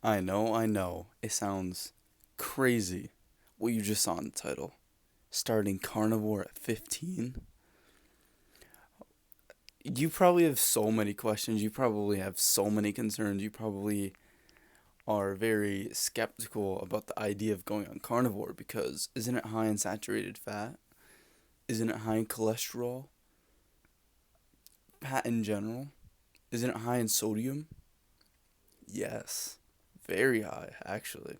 I know. It sounds crazy what you just saw in the title. Starting carnivore at 15? You probably have so many questions. You probably have so many concerns. You probably are very skeptical about the idea of going on carnivore because isn't it high in saturated fat? Isn't it high in cholesterol? Fat in general? Isn't it high in sodium? Yes. Very high, actually.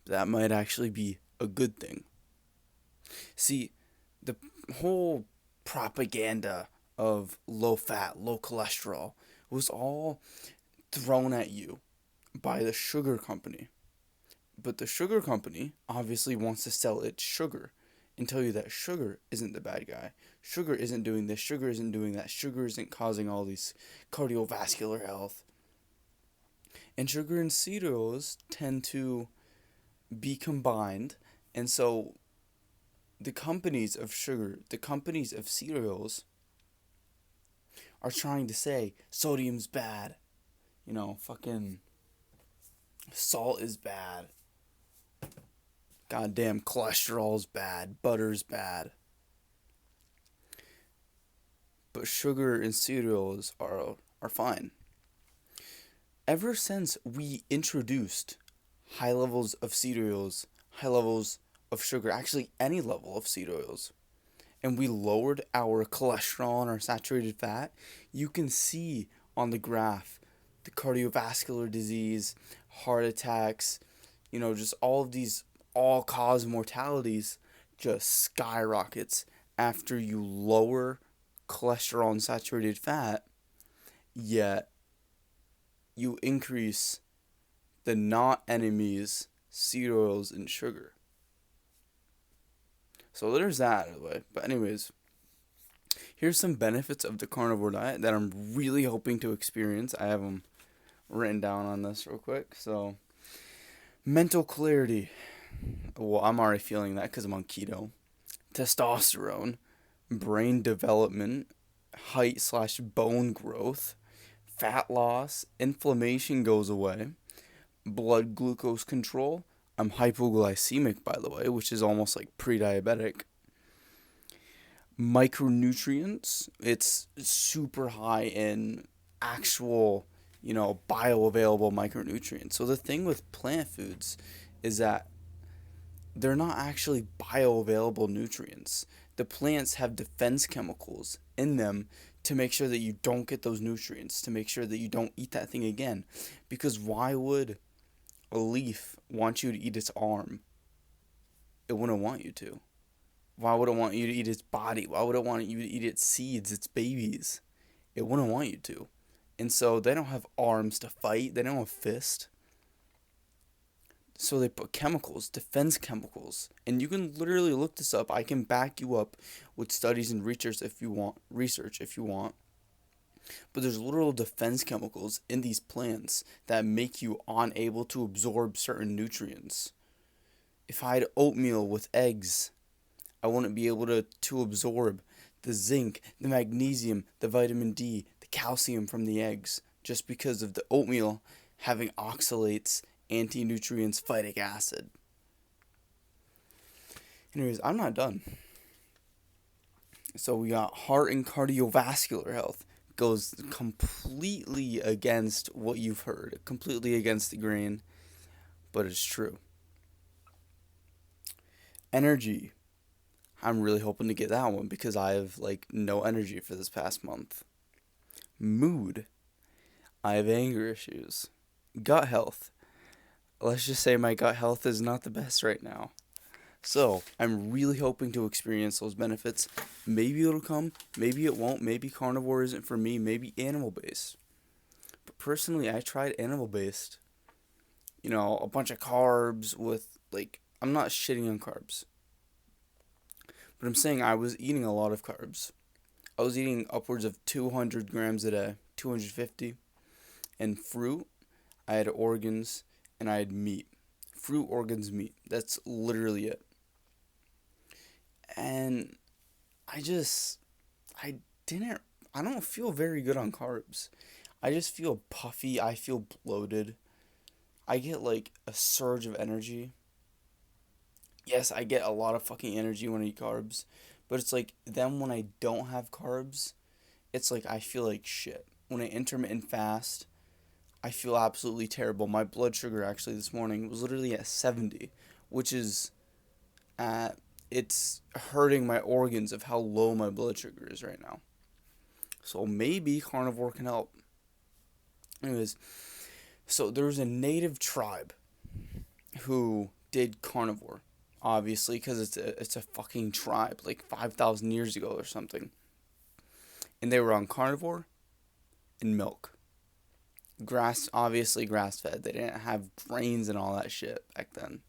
That might actually be a good thing. See, the whole propaganda of low fat, low cholesterol was all thrown at you by the sugar company. But the sugar company obviously wants to sell its sugar and tell you that sugar isn't the bad guy. Sugar isn't doing this, sugar isn't doing that, sugar isn't causing all these cardiovascular health. And sugar and cereals tend to be combined, and so the companies of sugar, the companies of cereals are trying to say sodium's bad, fucking salt is bad, goddamn cholesterol's bad, butter's bad. But sugar and cereals are fine. Ever since we introduced high levels of cereals, high levels of sugar, actually any level of seed oils, and we lowered our cholesterol and our saturated fat, you can see on the graph the cardiovascular disease, heart attacks, just all of these all cause mortalities just skyrockets after you lower cholesterol and saturated fat, yet you increase the not enemies, seed oils, and sugar. So there's that out of the way. But anyways, here's some benefits of the carnivore diet that I'm really hoping to experience. I have them written down on this real quick. So, mental clarity. Well, I'm already feeling that because I'm on keto. Testosterone, brain development, height slash bone growth, fat loss, inflammation goes away, blood glucose control. I'm hypoglycemic, by the way, which is almost like pre-diabetic. Micronutrients, it's super high in actual, bioavailable micronutrients. So the thing with plant foods is that they're not actually bioavailable nutrients. The plants have defense chemicals in them to make sure that you don't get those nutrients, to make sure that you don't eat that thing again. Because why would a leaf want you to eat its arm? It wouldn't want you to. Why would it want you to eat its body? Why would it want you to eat its seeds, its babies? It wouldn't want you to. And so they don't have arms to fight. They don't have fists. So they put chemicals, defense chemicals. And you can literally look this up. I can back you up with studies and research if you want. But there's literal defense chemicals in these plants that make you unable to absorb certain nutrients. If I had oatmeal with eggs, I wouldn't be able to absorb the zinc, the magnesium, the vitamin D, the calcium from the eggs just because of the oatmeal having oxalates, anti-nutrients, phytic acid. Anyways, I'm not done. So we got heart and cardiovascular health. Goes completely against what you've heard, completely against the grain, but it's true. Energy. I'm really hoping to get that one because I have no energy for this past month. Mood. I have anger issues. Gut health. Let's just say my gut health is not the best right now. So, I'm really hoping to experience those benefits. Maybe it'll come, maybe it won't, maybe carnivore isn't for me, maybe animal based. But personally, I tried animal based. A bunch of carbs with, I'm not shitting on carbs. But I'm saying I was eating a lot of carbs. I was eating upwards of 200 grams a day, 250. And fruit, I had organs, and I had meat. Fruit, organs, meat. That's literally it. And I just, I didn't, I don't feel very good on carbs. I just feel puffy. I feel bloated. I get like a surge of energy. Yes, I get a lot of fucking energy when I eat carbs, but it's like then when I don't have carbs, it's like I feel like shit. When I intermittent fast, I feel absolutely terrible. My blood sugar actually this morning was literally at 70, which is at it's hurting my organs of how low my blood sugar is right now. So maybe carnivore can help. Anyways, so there was a native tribe who did carnivore, obviously, because it's a fucking tribe, like 5,000 years ago or something. And they were on carnivore and milk. Grass, obviously grass fed. They didn't have grains and all that shit back then.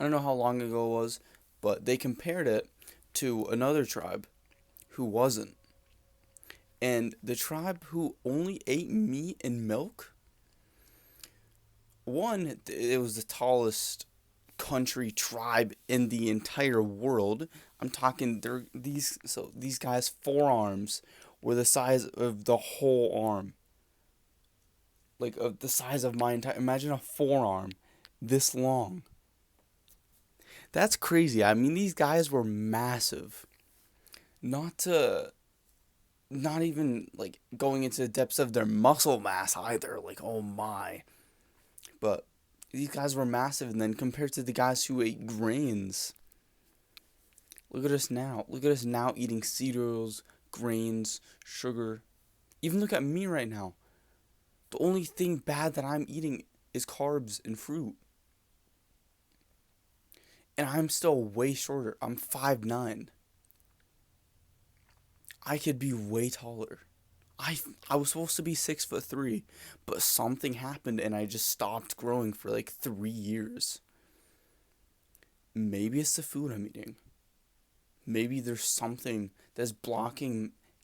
I don't know how long ago it was, but they compared it to another tribe who wasn't. And the tribe who only ate meat and milk, one, it was the tallest country tribe in the entire world. I'm talking these guys' forearms were the size of the whole arm. Like of the size of my entire imagine a forearm this long. That's crazy. I mean these guys were massive. Not to not even like going into the depths of their muscle mass either. Like oh my. But these guys were massive and then compared to the guys who ate grains. Look at us now. Look at us now eating cereals, grains, sugar. Even look at me right now. The only thing bad that I'm eating is carbs and fruit. And I'm still way shorter. I'm 5'9". I could be way taller. I was supposed to be 6'3", but something happened and I just stopped growing for like 3 years. Maybe it's the food I'm eating. Maybe there's something that's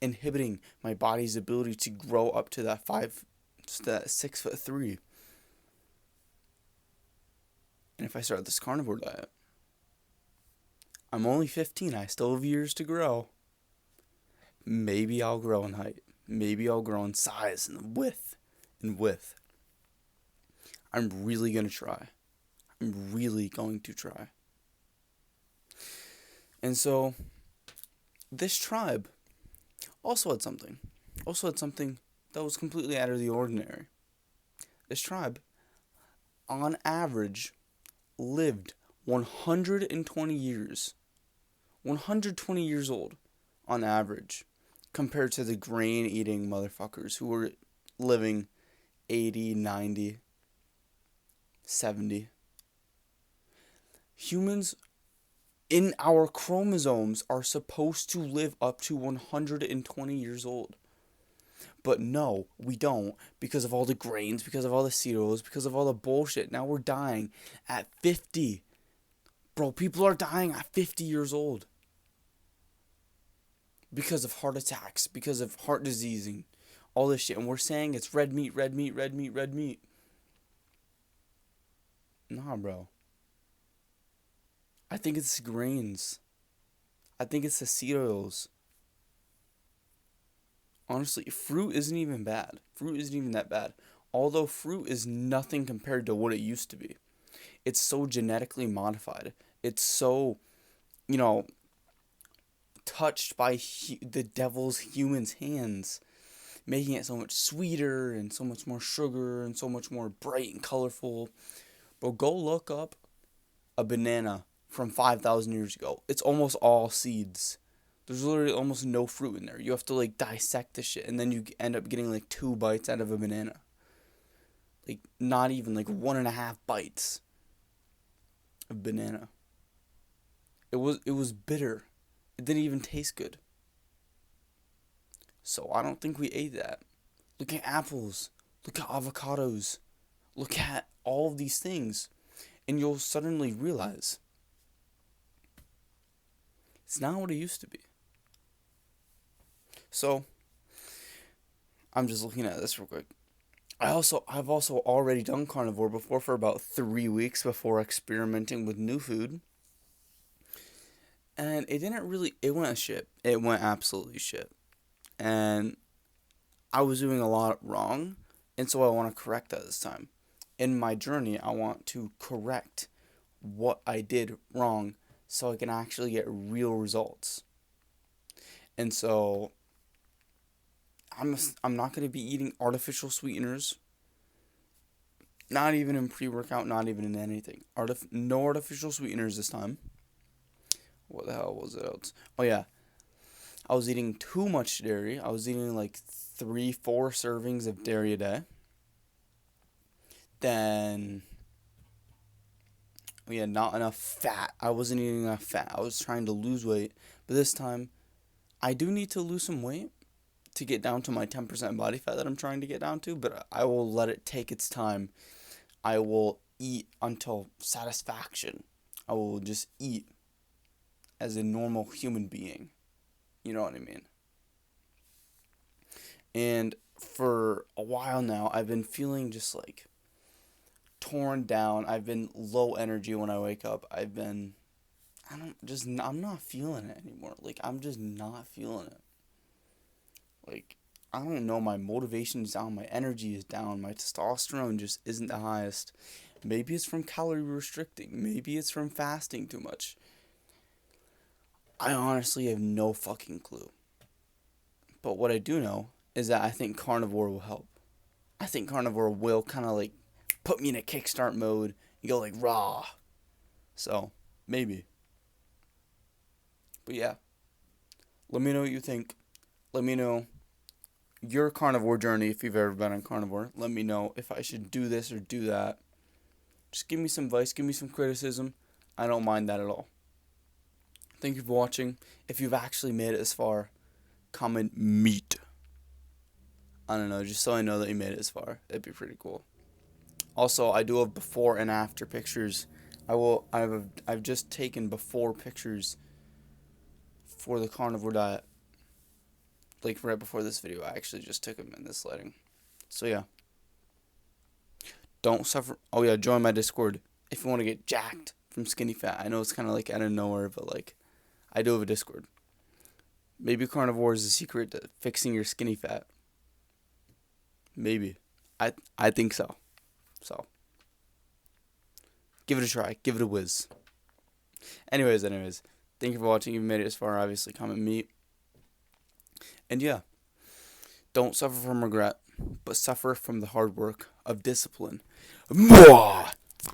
inhibiting my body's ability to grow up to that 6'3". And if I start this carnivore diet, I'm only 15. I still have years to grow. Maybe I'll grow in height. Maybe I'll grow in size and width. I'm really going to try. I'm really going to try. And so, this tribe also had something. Also had something that was completely out of the ordinary. This tribe, on average, lived 120 years. 120 years old, on average, compared to the grain eating motherfuckers who were living 80, 90, 70. Humans in our chromosomes are supposed to live up to 120 years old. But no, we don't because of all the grains, because of all the cereals, because of all the bullshit. Now we're dying at 50. Bro, people are dying at 50 years old. Because of heart attacks, because of heart diseasing, all this shit. And we're saying it's red meat, red meat, red meat, red meat. Nah, bro. I think it's grains. I think it's the cereals. Honestly, fruit isn't even bad. Fruit isn't even that bad. Although fruit is nothing compared to what it used to be. It's so genetically modified. It's so, you know, touched by the devil's human's hands, making it so much sweeter and so much more sugar and so much more bright and colorful. But go look up a banana from 5,000 years ago. It's almost all seeds. There's literally almost no fruit in there. You have to like dissect the shit and then you end up getting like 2 bites out of a banana. Like not even like 1.5 bites of banana. It was bitter. It didn't even taste good. So I don't think we ate that. Look at apples. Look at avocados. Look at all of these things. And you'll suddenly realize it's not what it used to be. So I'm just looking at this real quick. I've also already done carnivore before for about 3 weeks before experimenting with new food. And it went shit. It went absolutely shit. And I was doing a lot wrong, and so I want to correct that this time. in my journey, I want to correct what I did wrong so I can actually get real results. And so I'm not going to be eating artificial sweeteners, not even in pre-workout, not even in anything. No artificial sweeteners this time. What the hell was it else? Oh yeah, I was eating too much dairy. I was eating like 3, 4 servings of dairy a day. Then we had not enough fat. I wasn't eating enough fat. I was trying to lose weight, but this time I do need to lose some weight to get down to my 10% body fat that I'm trying to get down to, but I will let it take its time. I will eat until satisfaction. I will just eat as a normal human being. You know what I mean? And for a while now, I've been feeling just like torn down. I've been low energy when I wake up. I'm not feeling it anymore. Like, I'm just not feeling it. Like, I don't know, my motivation is down, my energy is down, my testosterone just isn't the highest. Maybe it's from calorie restricting. Maybe it's from fasting too much. I honestly have no fucking clue. But what I do know is that I think carnivore will help. I think carnivore will kind of like put me in a kickstart mode and go like raw. So, maybe. But yeah, let me know what you think. Let me know your carnivore journey if you've ever been on carnivore. Let me know if I should do this or do that. Just give me some advice, give me some criticism. I don't mind that at all. Thank you for watching. If you've actually made it this far, comment meat. I don't know, just so I know that you made it this far. That'd be pretty cool. Also, I do have before and after pictures. I've just taken before pictures for the carnivore diet. Like right before this video, I actually just took them in this lighting. So yeah. Don't suffer. Oh yeah, join my Discord if you want to get jacked from skinny fat. I know it's kind of like out of nowhere, but like, I do have a Discord. Maybe carnivore is the secret to fixing your skinny fat. Maybe. I think so. So, give it a try. Give it a whiz. Anyways, thank you for watching. If you made it this far, obviously comment meat. And yeah, don't suffer from regret, but suffer from the hard work of discipline. Mwah!